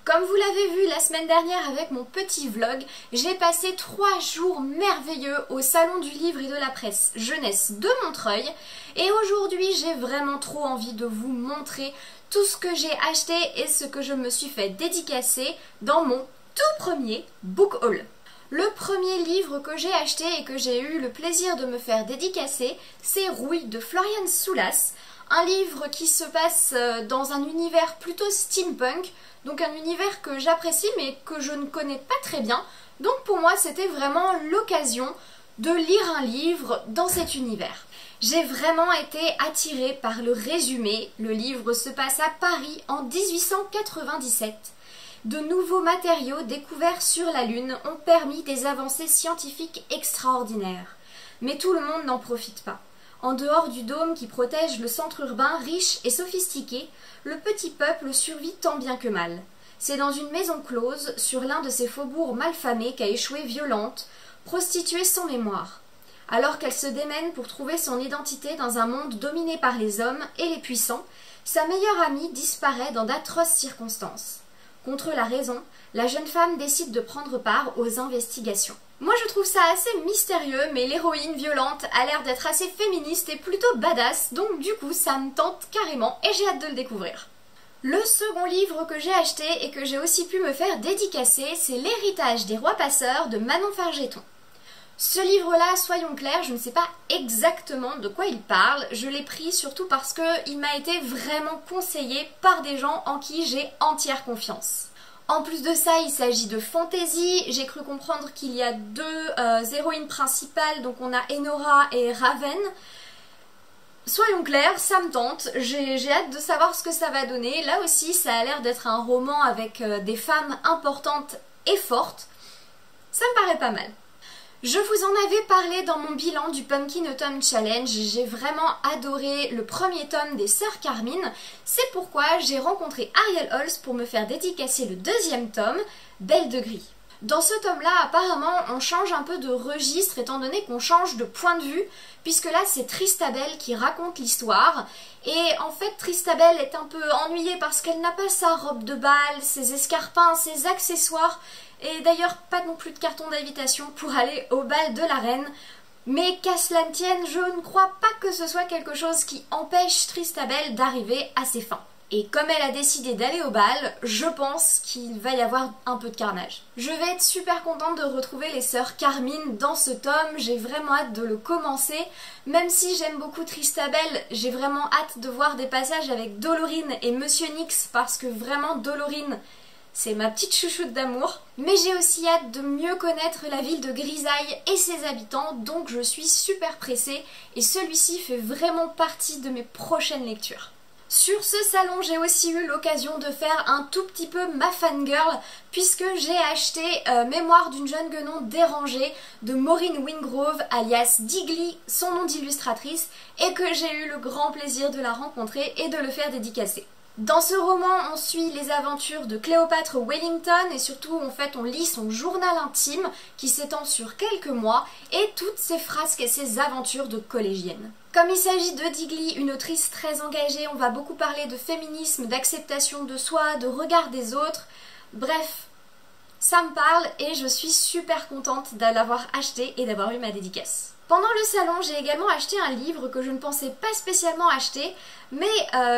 Comme vous l'avez vu la semaine dernière avec mon petit vlog, j'ai passé 3 jours merveilleux au Salon du Livre et de la Presse Jeunesse de Montreuil et aujourd'hui j'ai vraiment trop envie de vous montrer tout ce que j'ai acheté et ce que je me suis fait dédicacer dans mon tout premier book haul. Le premier livre que j'ai acheté et que j'ai eu le plaisir de me faire dédicacer, c'est Rouille de Florian Soulas, un livre qui se passe dans un univers plutôt steampunk, donc un univers que j'apprécie mais que je ne connais pas très bien. Donc pour moi c'était vraiment l'occasion de lire un livre dans cet univers. J'ai vraiment été attirée par le résumé. Le livre se passe à Paris en 1897. De nouveaux matériaux découverts sur la Lune ont permis des avancées scientifiques extraordinaires. Mais tout le monde n'en profite pas. En dehors du dôme qui protège le centre urbain riche et sophistiqué, le petit peuple survit tant bien que mal. C'est dans une maison close, sur l'un de ces faubourgs malfamés, qu'a échoué Violante, prostituée sans mémoire. Alors qu'elle se démène pour trouver son identité dans un monde dominé par les hommes et les puissants, sa meilleure amie disparaît dans d'atroces circonstances. Contre la raison, la jeune femme décide de prendre part aux investigations. Moi je trouve ça assez mystérieux, mais l'héroïne Violante a l'air d'être assez féministe et plutôt badass, donc du coup ça me tente carrément et j'ai hâte de le découvrir. Le second livre que j'ai acheté et que j'ai aussi pu me faire dédicacer, c'est L'héritage des rois passeurs de Manon Fargeton. Ce livre-là, soyons clairs, je ne sais pas exactement de quoi il parle, je l'ai pris surtout parce qu'il m'a été vraiment conseillé par des gens en qui j'ai entière confiance. En plus de ça, il s'agit de fantasy. J'ai cru comprendre qu'il y a deux héroïnes principales, donc on a Enora et Raven. Soyons clairs, ça me tente, j'ai hâte de savoir ce que ça va donner. Là aussi, ça a l'air d'être un roman avec des femmes importantes et fortes. Ça me paraît pas mal. Je vous en avais parlé dans mon bilan du Pumpkin Autumn Challenge, j'ai vraiment adoré le premier tome des Sœurs Carmine, c'est pourquoi j'ai rencontré Ariel Holz pour me faire dédicacer le deuxième tome, Belle de Gris. Dans ce tome-là, apparemment, on change un peu de registre étant donné qu'on change de point de vue, puisque là c'est Tristabel qui raconte l'histoire, et en fait Tristabel est un peu ennuyée parce qu'elle n'a pas sa robe de bal, ses escarpins, ses accessoires, et d'ailleurs pas non plus de carton d'invitation pour aller au bal de la reine. Mais qu'à cela ne tienne, je ne crois pas que ce soit quelque chose qui empêche Tristabel d'arriver à ses fins. Et comme elle a décidé d'aller au bal, je pense qu'il va y avoir un peu de carnage. Je vais être super contente de retrouver les sœurs Carmine dans ce tome, j'ai vraiment hâte de le commencer. Même si j'aime beaucoup Tristabel, j'ai vraiment hâte de voir des passages avec Dolorine et Monsieur Nyx parce que vraiment Dolorine, c'est ma petite chouchoute d'amour. Mais j'ai aussi hâte de mieux connaître la ville de Grisaille et ses habitants, donc je suis super pressée et celui-ci fait vraiment partie de mes prochaines lectures. Sur ce salon, j'ai aussi eu l'occasion de faire un tout petit peu ma fangirl puisque j'ai acheté Mémoire d'une jeune guenon dérangée de Maureen Wingrove alias Digly, son nom d'illustratrice, et que j'ai eu le grand plaisir de la rencontrer et de le faire dédicacer. Dans ce roman, on suit les aventures de Cléopâtre Wellington et surtout, en fait, on lit son journal intime qui s'étend sur quelques mois et toutes ses frasques et ses aventures de collégienne. Comme il s'agit de Digly, une autrice très engagée, on va beaucoup parler de féminisme, d'acceptation de soi, de regard des autres, bref, ça me parle et je suis super contente de l'avoir acheté et d'avoir eu ma dédicace. Pendant le salon, j'ai également acheté un livre que je ne pensais pas spécialement acheter, mais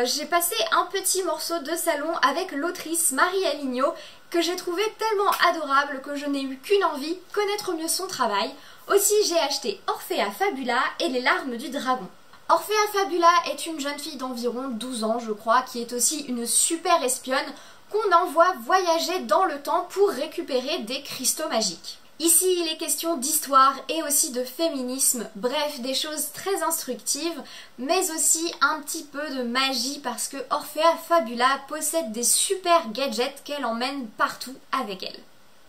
j'ai passé un petit morceau de salon avec l'autrice Marie Aligno, que j'ai trouvé tellement adorable que je n'ai eu qu'une envie, connaître mieux son travail. Aussi, j'ai acheté Orphea Fabula et les larmes du dragon. Orphea Fabula est une jeune fille d'environ 12 ans, je crois, qui est aussi une super espionne qu'on envoie voyager dans le temps pour récupérer des cristaux magiques. Ici, il est question d'histoire et aussi de féminisme, bref, des choses très instructives, mais aussi un petit peu de magie parce que Orphea Fabula possède des super gadgets qu'elle emmène partout avec elle.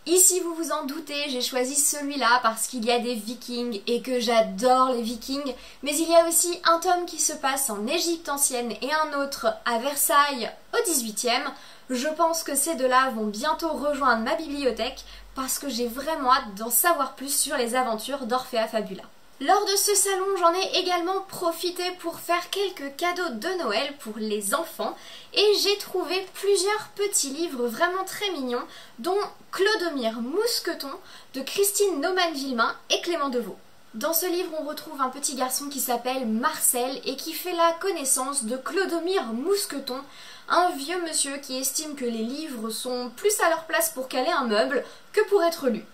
Ici, vous vous en doutez, j'ai choisi celui-là parce qu'il y a des vikings et que j'adore les vikings, mais il y a aussi un tome qui se passe en Égypte ancienne et un autre à Versailles au XVIIIe. Je pense que ces deux-là vont bientôt rejoindre ma bibliothèque parce que j'ai vraiment hâte d'en savoir plus sur les aventures d'Orphea Fabula. Lors de ce salon, j'en ai également profité pour faire quelques cadeaux de Noël pour les enfants et j'ai trouvé plusieurs petits livres vraiment très mignons, dont Clodomir Mousqueton de Christine Naumann-Villemain et Clément Devaux. Dans ce livre, on retrouve un petit garçon qui s'appelle Marcel et qui fait la connaissance de Clodomir Mousqueton, un vieux monsieur qui estime que les livres sont plus à leur place pour caler un meuble que pour être lus.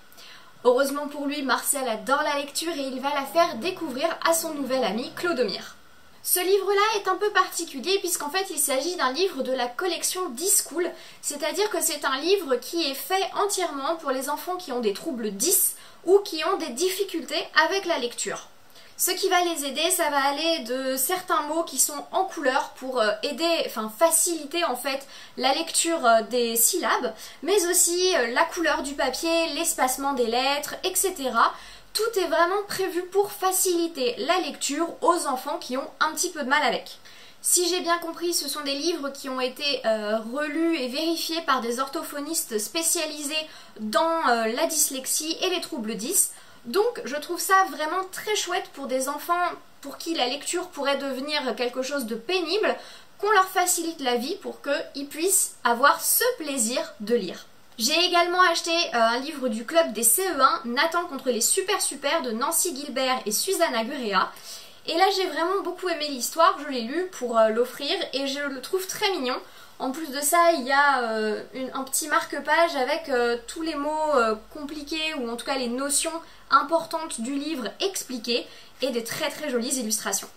Heureusement pour lui, Marcel adore la lecture et il va la faire découvrir à son nouvel ami Clodomir. Ce livre-là est un peu particulier puisqu'en fait il s'agit d'un livre de la collection D-School, c'est-à-dire que c'est un livre qui est fait entièrement pour les enfants qui ont des troubles 10 ou qui ont des difficultés avec la lecture. Ce qui va les aider, ça va aller de certains mots qui sont en couleur pour faciliter en fait la lecture des syllabes, mais aussi la couleur du papier, l'espacement des lettres, etc. Tout est vraiment prévu pour faciliter la lecture aux enfants qui ont un petit peu de mal avec. Si j'ai bien compris, ce sont des livres qui ont été relus et vérifiés par des orthophonistes spécialisés dans la dyslexie et les troubles 10. Donc je trouve ça vraiment très chouette pour des enfants pour qui la lecture pourrait devenir quelque chose de pénible, qu'on leur facilite la vie pour qu'ils puissent avoir ce plaisir de lire. J'ai également acheté un livre du club des CE1, Nathan contre les super de Nancy Gilbert et Susanna Gurea. Et là j'ai vraiment beaucoup aimé l'histoire, je l'ai lu pour l'offrir et je le trouve très mignon. En plus de ça, il y a un petit marque-page avec tous les mots compliqués ou en tout cas les notions importantes du livre expliquées et des très très jolies illustrations.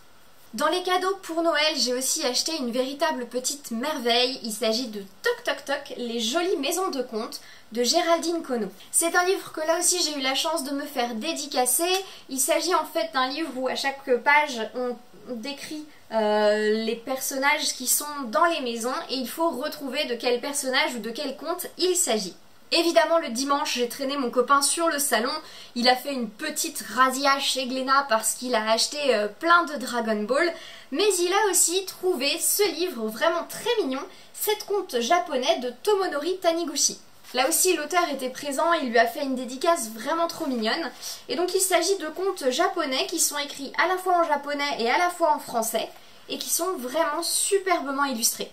Dans les cadeaux pour Noël, j'ai aussi acheté une véritable petite merveille. Il s'agit de Toc Toc Toc, les jolies maisons de contes de Géraldine Conneau. C'est un livre que là aussi j'ai eu la chance de me faire dédicacer. Il s'agit en fait d'un livre où à chaque page on décrit les personnages qui sont dans les maisons et il faut retrouver de quel personnage ou de quel conte il s'agit. Évidemment, le dimanche, j'ai traîné mon copain sur le salon. Il a fait une petite razzia chez Glénat parce qu'il a acheté plein de Dragon Ball. Mais il a aussi trouvé ce livre vraiment très mignon, 7 contes japonais de Tomonori Taniguchi. Là aussi, l'auteur était présent, il lui a fait une dédicace vraiment trop mignonne. Et donc, il s'agit de contes japonais qui sont écrits à la fois en japonais et à la fois en français et qui sont vraiment superbement illustrés.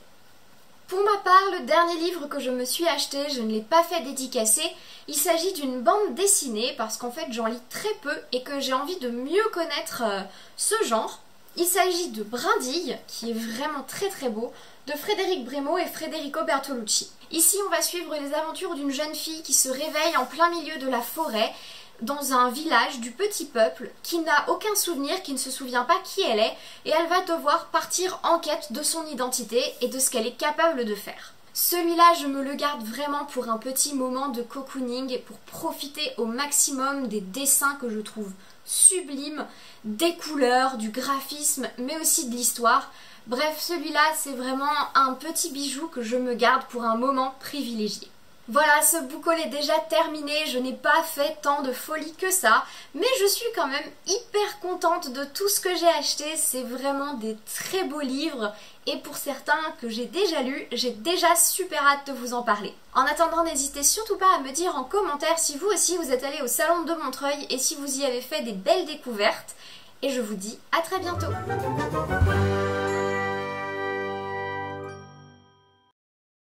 Pour ma part, le dernier livre que je me suis acheté, je ne l'ai pas fait dédicacer. Il s'agit d'une bande dessinée parce qu'en fait j'en lis très peu et que j'ai envie de mieux connaître ce genre. Il s'agit de Brindille, qui est vraiment très très beau, de Frédéric Brémaux et Federico Bertolucci. Ici on va suivre les aventures d'une jeune fille qui se réveille en plein milieu de la forêt, dans un village du petit peuple, qui n'a aucun souvenir, qui ne se souvient pas qui elle est, et elle va devoir partir en quête de son identité et de ce qu'elle est capable de faire. Celui-là, je me le garde vraiment pour un petit moment de cocooning et pour profiter au maximum des dessins que je trouve sublimes, des couleurs, du graphisme, mais aussi de l'histoire. Bref, celui-là, c'est vraiment un petit bijou que je me garde pour un moment privilégié. Voilà, ce book haul est déjà terminé, je n'ai pas fait tant de folie que ça, mais je suis quand même hyper contente de tout ce que j'ai acheté, c'est vraiment des très beaux livres, et pour certains que j'ai déjà lus, j'ai déjà super hâte de vous en parler. En attendant, n'hésitez surtout pas à me dire en commentaire si vous aussi vous êtes allé au salon de Montreuil et si vous y avez fait des belles découvertes, et je vous dis à très bientôt.